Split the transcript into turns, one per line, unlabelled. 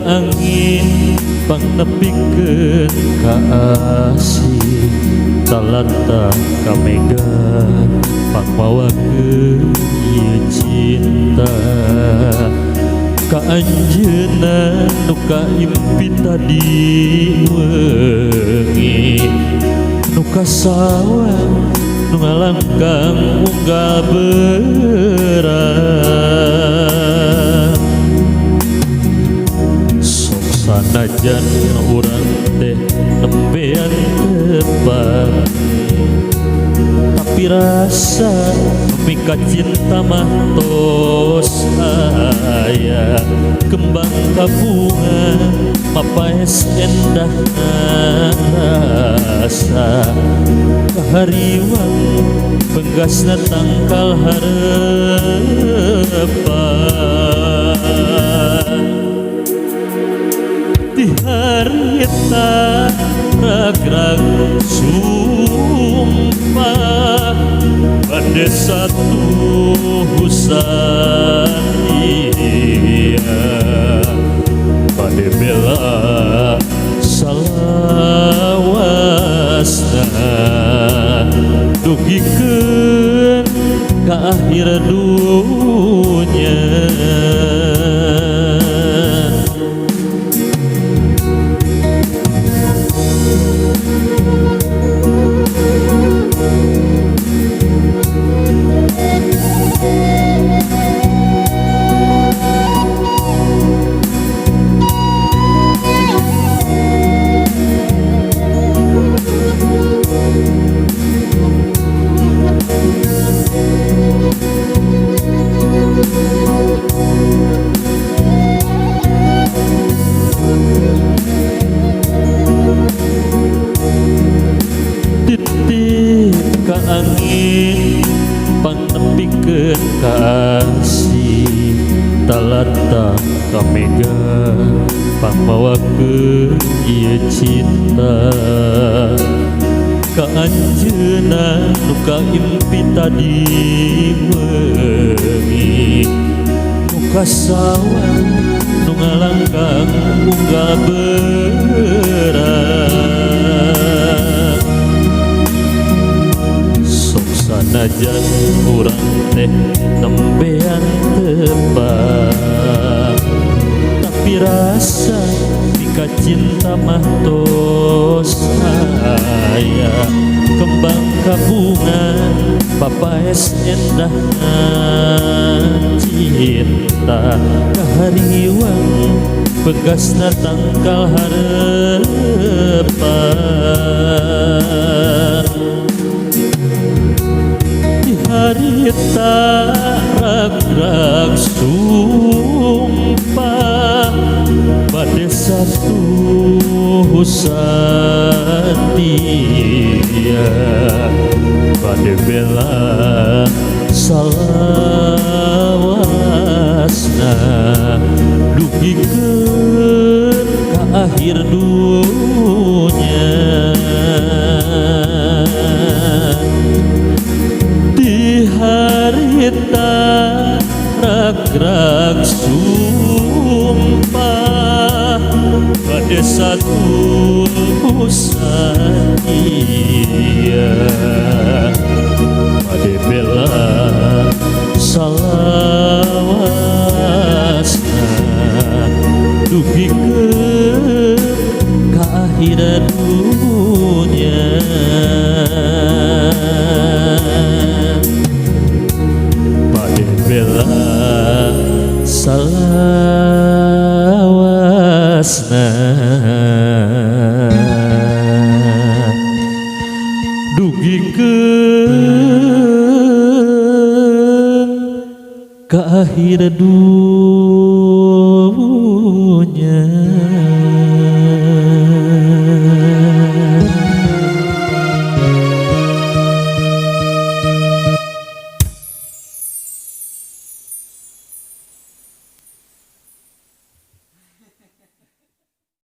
angin pangnepikeun ka asih talata ka mega pangmawakeun ieu cinta ka anjeunna nu kaimpi tadi wengi nu kasawang nu ngalangkang unggal berat sok sanajan urang teh nembean tepat tapi rasa mika cinta mah tos aya kembang kabunga mapaes endah rasa kahariwang penggasna tangkal harapan di harita rag-rag sumpah pada satu husan iya pada bela salawasna dugikeun ka akhir dunya TITIP ka angin pangnepikeun ka asih talata ka mega pangmawakeun ieu cinta ka anjeunna nu kaimpi tadi wengi nu kasawang nu ngalangkang unggal berat sok sanajan urang teh nembean tepat tapi rasa mika cinta mah tos aya kembang kabunga papaes endah cinta kahariwang pegasna tangkal harapan di harita rag-rag sumpah pada satu husan dia pada bela salawasna dugikeun ka akhir dunya di harita rag-rag sumpah pada satu husan iya pada bela salawasna dugikeun ka akhir dunya pada bela salawasna dugikeun ka akhir dunya